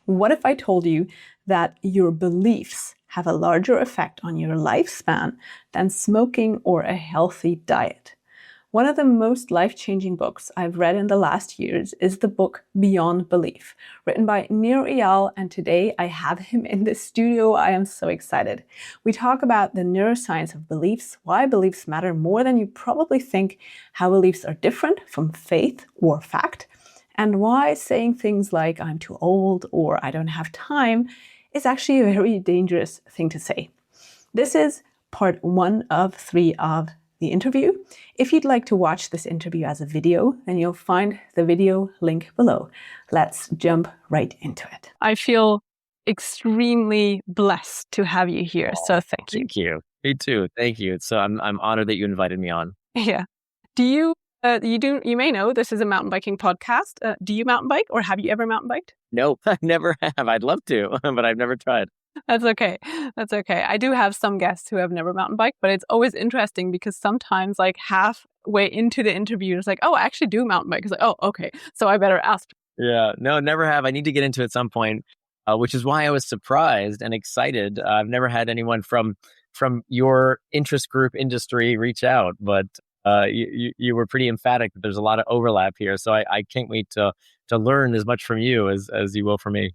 What if I told you that your beliefs have a larger effect on your lifespan than smoking or a healthy diet? One of the most life-changing books I've read in the last years is the book Beyond Belief, written by Nir Eyal, and today I have him in the studio. I am so excited. We talk about the neuroscience of beliefs, why beliefs matter more than you probably think, how beliefs are different from faith or fact, and why saying things like I'm too old or I don't have time is actually a very dangerous thing to say. This is part 1 of 3 of the interview. If you'd like to watch this interview as a video, then you'll find the video link below. Let's jump right into it. I feel extremely blessed to have you here, so thank you. Thank you. Me too. Thank you. So I'm honored that you invited me on. Yeah. You may know this is a mountain biking podcast. Do you mountain bike, or have you ever mountain biked? Nope, I never have. I'd love to, but I've never tried. That's okay. That's okay. I do have some guests who have never mountain biked, but it's always interesting because sometimes like halfway into the interview, it's like, oh, I actually do mountain bike. It's like, oh, okay. So I better ask. Yeah, no, never have. I need to get into it at some point, which is why I was surprised and excited. I've never had anyone from your interest group industry reach out, but you were pretty emphatic that there's a lot of overlap here. So I can't wait to learn as much from you as you will from me.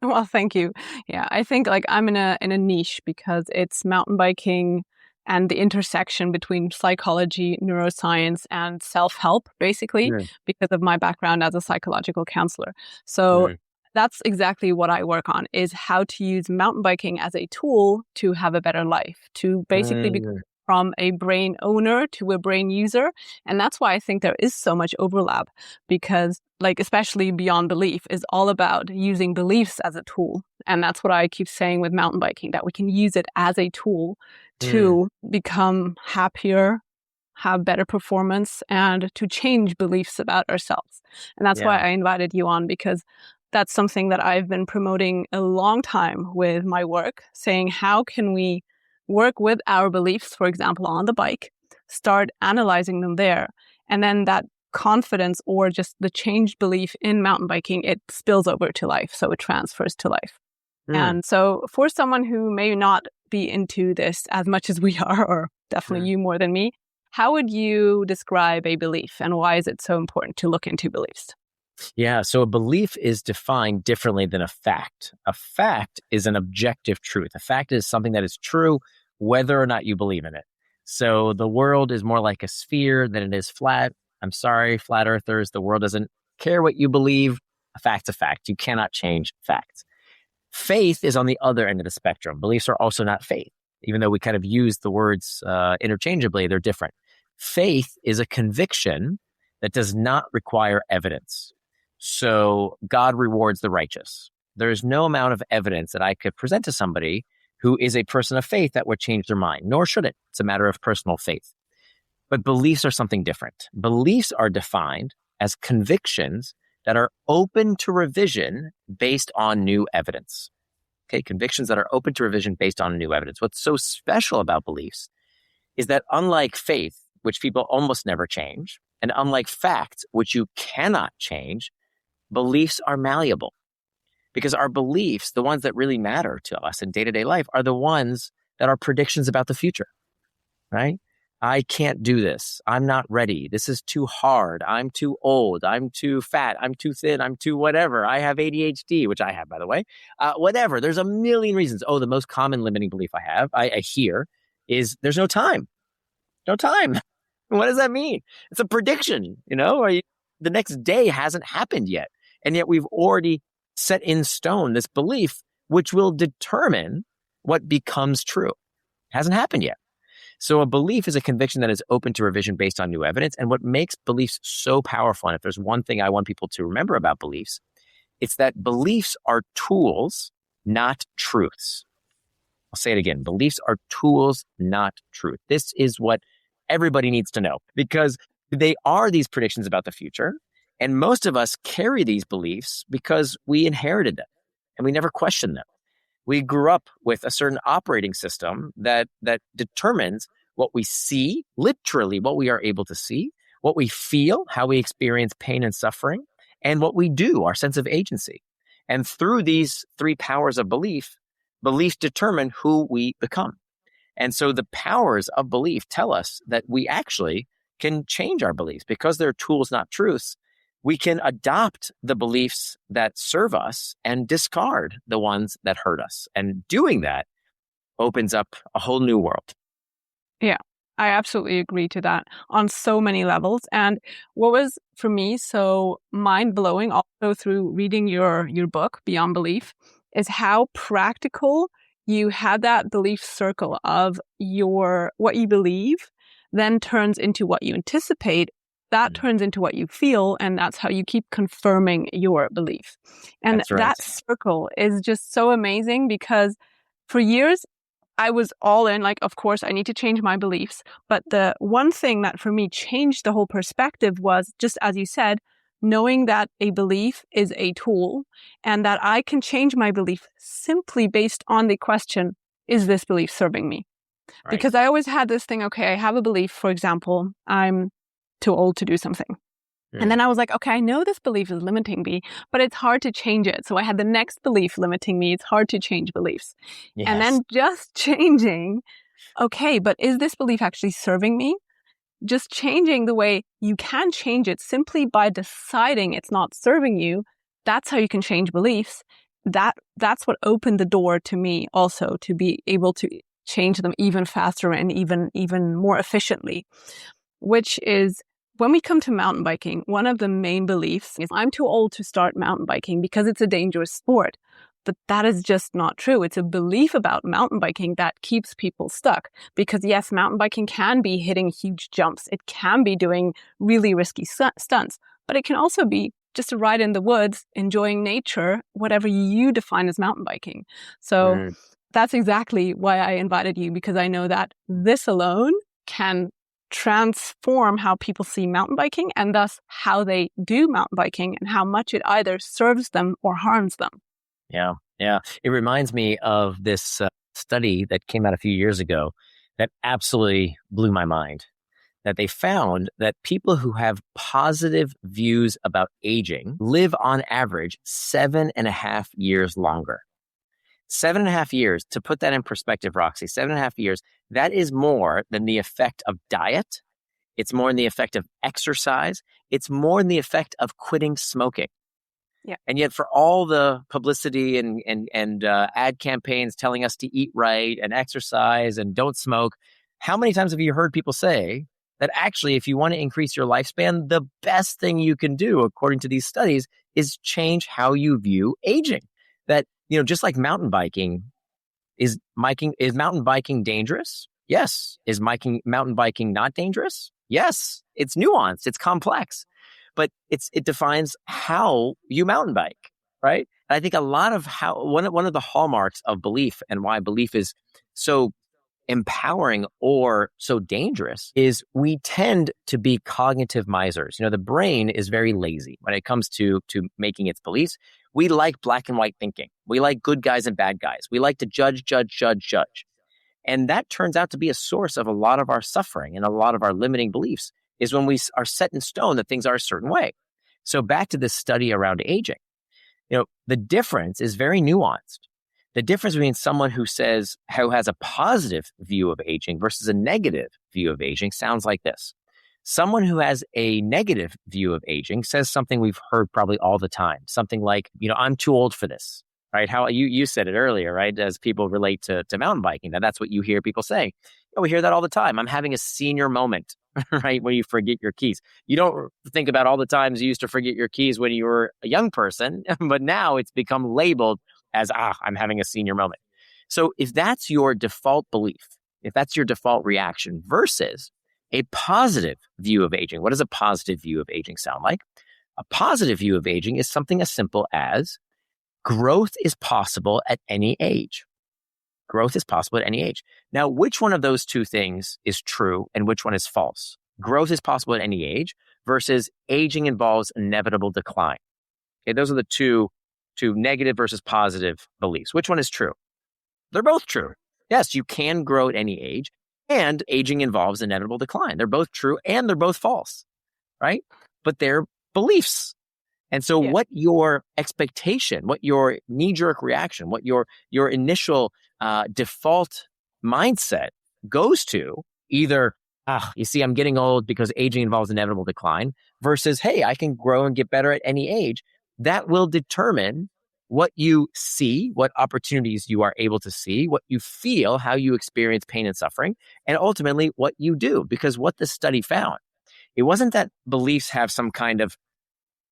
Well, thank you. Yeah, I think like I'm in a niche because it's mountain biking and the intersection between psychology, neuroscience, and self-help, basically, because of my background as a psychological counselor. So that's exactly what I work on, is how to use mountain biking as a tool to have a better life, to basically become from a brain owner to a brain user. And that's why I think there is so much overlap, because like especially Beyond Belief is all about using beliefs as a tool. And that's what I keep saying with mountain biking, that we can use it as a tool to become happier, have better performance, and to change beliefs about ourselves. And that's why I invited you on, because that's something that I've been promoting a long time with my work, saying how can we work with our beliefs, for example, on the bike, start analyzing them there, and then that confidence or just the changed belief in mountain biking, it spills over to life. So it transfers to life. And so for someone who may not be into this as much as we are, or definitely you more than me, how would you describe a belief, and why is it so important to look into beliefs? Yeah, so a belief is defined differently than a fact. A fact is an objective truth. A fact is something that is true whether or not you believe in it. So the world is more like a sphere than it is flat. I'm sorry, flat earthers, the world doesn't care what you believe. A fact's a fact. You cannot change facts. Faith is on the other end of the spectrum. Beliefs are also not faith. Even though we kind of use the words interchangeably, they're different. Faith is a conviction that does not require evidence. So God rewards the righteous. There is no amount of evidence that I could present to somebody who is a person of faith that would change their mind, nor should it. It's a matter of personal faith. But beliefs are something different. Beliefs are defined as convictions that are open to revision based on new evidence. Okay, convictions that are open to revision based on new evidence. What's so special about beliefs is that unlike faith, which people almost never change, and unlike facts, which you cannot change, beliefs are malleable. Because our beliefs, the ones that really matter to us in day-to-day life, are the ones that are predictions about the future, right? I can't do this. I'm not ready. This is too hard. I'm too old. I'm too fat. I'm too thin. I'm too whatever. I have ADHD, which I have, by the way. Whatever. There's a million reasons. Oh, the most common limiting belief I hear is there's no time. No time. What does that mean? It's a prediction, or the next day hasn't happened yet. And yet we've already set in stone this belief, which will determine what becomes true. It hasn't happened yet. So a belief is a conviction that is open to revision based on new evidence. And what makes beliefs so powerful, and if there's one thing I want people to remember about beliefs, it's that beliefs are tools, not truths. I'll say it again. Beliefs are tools, not truth. This is what everybody needs to know, because they are these predictions about the future. And most of us carry these beliefs because we inherited them and we never questioned them. We grew up with a certain operating system that determines what we see, literally what we are able to see, what we feel, how we experience pain and suffering, and what we do, our sense of agency. And through these three powers of belief, beliefs determine who we become. And so the powers of belief tell us that we actually can change our beliefs because they're tools, not truths. We can adopt the beliefs that serve us and discard the ones that hurt us. And doing that opens up a whole new world. Yeah, I absolutely agree to that on so many levels. And what was for me so mind-blowing also through reading your book, Beyond Belief, is how practical you had that belief circle of what you believe then turns into what you anticipate. That turns into what you feel, and that's how you keep confirming your belief. And That's right. that circle is just so amazing because for years, I was all in, like, of course, I need to change my beliefs. But the one thing that for me changed the whole perspective was, just as you said, knowing that a belief is a tool and that I can change my belief simply based on the question, is this belief serving me? Right. Because I always had this thing, okay, I have a belief, for example, I'm too old to do something. And then I was like, okay, I know this belief is limiting me, but it's hard to change it. So I had the next belief limiting me. It's hard to change beliefs. Yes. And then just changing, okay, but is this belief actually serving me? Just changing the way you can change it simply by deciding it's not serving you. That's how you can change beliefs. That's what opened the door to me also to be able to change them even faster and even more efficiently, which is when we come to mountain biking, one of the main beliefs is I'm too old to start mountain biking because it's a dangerous sport. But that is just not true. It's a belief about mountain biking that keeps people stuck. Because yes, mountain biking can be hitting huge jumps. It can be doing really risky stunts. But it can also be just a ride in the woods, enjoying nature, whatever you define as mountain biking. So that's exactly why I invited you, because I know that this alone can transform how people see mountain biking and thus how they do mountain biking and how much it either serves them or harms them. Yeah. It reminds me of this study that came out a few years ago that absolutely blew my mind. That they found that people who have positive views about aging live on average 7.5 years longer. 7.5 years, to put that in perspective, Roxy, 7.5 years, that is more than the effect of diet. It's more than the effect of exercise. It's more than the effect of quitting smoking. Yeah. And yet for all the publicity and ad campaigns telling us to eat right and exercise and don't smoke, how many times have you heard people say that actually, if you want to increase your lifespan, the best thing you can do, according to these studies, is change how you view aging? That, just like mountain biking, is mountain biking dangerous? Yes. Is mountain biking not dangerous? Yes. It's nuanced. It's complex. But it defines how you mountain bike, right? And I think a lot of one of the hallmarks of belief and why belief is so empowering or so dangerous is we tend to be cognitive misers. The brain is very lazy when it comes to making its beliefs. We like black and white thinking. We like good guys and bad guys. We like to judge. And that turns out to be a source of a lot of our suffering and a lot of our limiting beliefs is when we are set in stone that things are a certain way. So back to this study around aging, the difference is very nuanced. The difference between someone who has a positive view of aging versus a negative view of aging sounds like this. Someone who has a negative view of aging says something we've heard probably all the time, something like, I'm too old for this, right? How you said it earlier, right? As people relate to mountain biking, that's what you hear people say. We hear that all the time. I'm having a senior moment, right? When you forget your keys. You don't think about all the times you used to forget your keys when you were a young person, but now it's become labeled as, I'm having a senior moment. So if that's your default belief, if that's your default reaction versus a positive view of aging, what does a positive view of aging sound like? A positive view of aging is something as simple as growth is possible at any age. Growth is possible at any age. Now, which one of those two things is true and which one is false? Growth is possible at any age versus aging involves inevitable decline. Okay, those are the two negative versus positive beliefs. Which one is true? They're both true. Yes, you can grow at any age, and aging involves inevitable decline. They're both true and they're both false, right? But they're beliefs. And so what your expectation, what your knee-jerk reaction, what your initial default mindset goes to, either, you see, I'm getting old because aging involves inevitable decline, versus, hey, I can grow and get better at any age, that will determine what you see, what opportunities you are able to see, what you feel, how you experience pain and suffering, and ultimately what you do. Because what the study found, it wasn't that beliefs have some kind of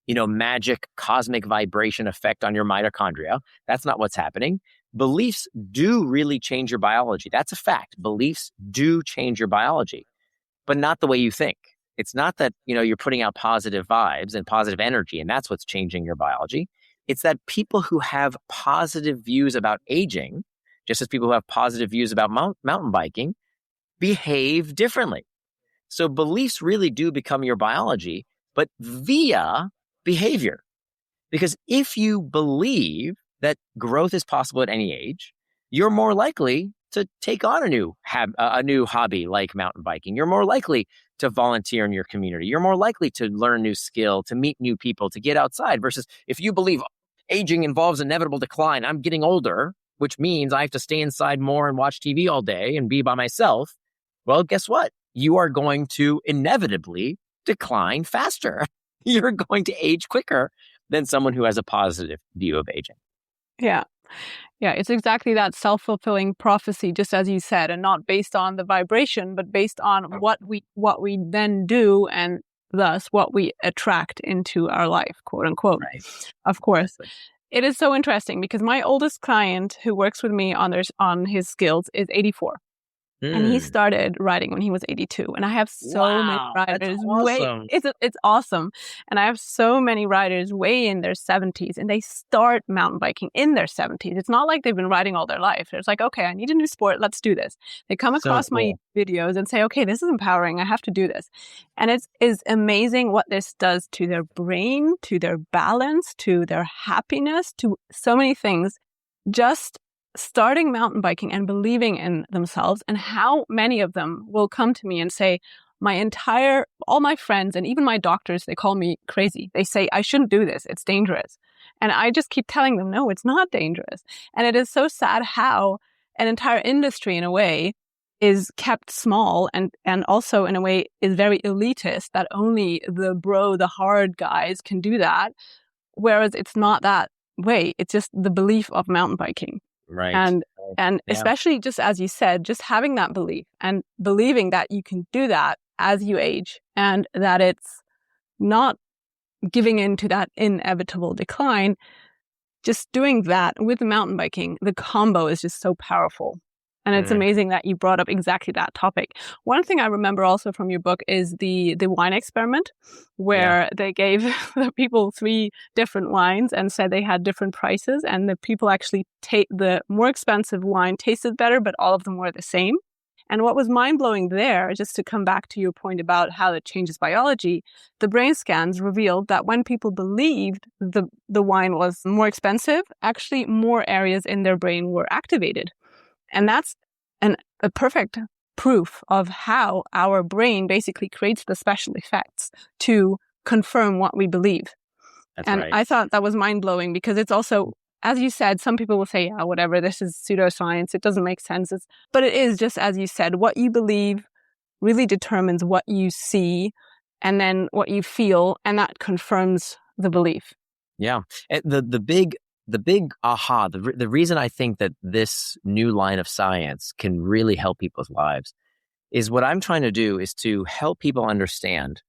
magic cosmic vibration effect on your mitochondria. That's not what's happening. Beliefs do really change your biology. That's a fact. Beliefs do change your biology, but not the way you think. It's not that, you're putting out positive vibes and positive energy, and that's what's changing your biology. It's that people who have positive views about aging, just as people who have positive views about mountain biking, behave differently. So beliefs really do become your biology, but via behavior. Because if you believe that growth is possible at any age, you're more likely to take on a new hobby like mountain biking. You're more likely to volunteer in your community. You're more likely to learn new skill, to meet new people, to get outside, versus if you believe aging involves inevitable decline, I'm getting older, which means I have to stay inside more and watch TV all day and be by myself. Well, guess what? You are going to inevitably decline faster. You're going to age quicker than someone who has a positive view of aging. Yeah. Yeah, it's exactly that self-fulfilling prophecy, just as you said, and not based on the vibration, but based on what we then do, and thus what we attract into our life, quote unquote. Right. Of course. It is so interesting because my oldest client who works with me on his skills is 84. And he started writing when he was 82. And I have so many writers. That's awesome. It's awesome. And I have so many writers way in their 70s, and they start mountain biking in their 70s. It's not like they've been riding all their life. It's like, okay, I need a new sport. Let's do this. They come across my videos and say, okay, this is empowering. I have to do this. And it is amazing what this does to their brain, to their balance, to their happiness, to so many things. Just starting mountain biking and believing in themselves, and how many of them will come to me and say, all my friends and even my doctors, they call me crazy. They say, I shouldn't do this. It's dangerous. And I just keep telling them, no, it's not dangerous. And it is so sad how an entire industry in a way is kept small, and also in a way is very elitist, that only the hard guys can do that. Whereas it's not that way. It's just the belief of mountain biking. Right. And especially, just as you said, just having that belief and believing that you can do that as you age, and that it's not giving in to that inevitable decline. Just doing that with mountain biking, the combo is just so powerful. And it's amazing that you brought up exactly that topic. One thing I remember also from your book is the wine experiment, where they gave the people 3 different wines and said they had different prices. And the people actually the more expensive wine tasted better, but all of them were the same. And what was mind-blowing there, just to come back to your point about how it changes biology, the brain scans revealed that when people believed the wine was more expensive, actually more areas in their brain were activated. And that's a perfect proof of how our brain basically creates the special effects to confirm what we believe. That's right. I thought that was mind-blowing because it's also, as you said, some people will say, yeah, whatever, this is pseudoscience. It doesn't make sense. But it is, just as you said, what you believe really determines what you see and then what you feel, and that confirms the belief. Yeah. The big aha, the reason I think that this new line of science can really help people's lives is what I'm trying to do is to help people understand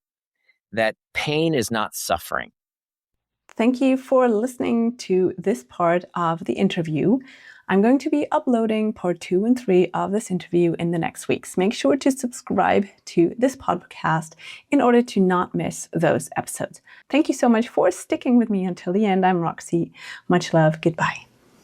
that pain is not suffering. Thank you for listening to this part of the interview. I'm going to be uploading part 2 and 3 of this interview in the next weeks. Make sure to subscribe to this podcast in order to not miss those episodes. Thank you so much for sticking with me until the end. I'm Roxy. Much love. Goodbye.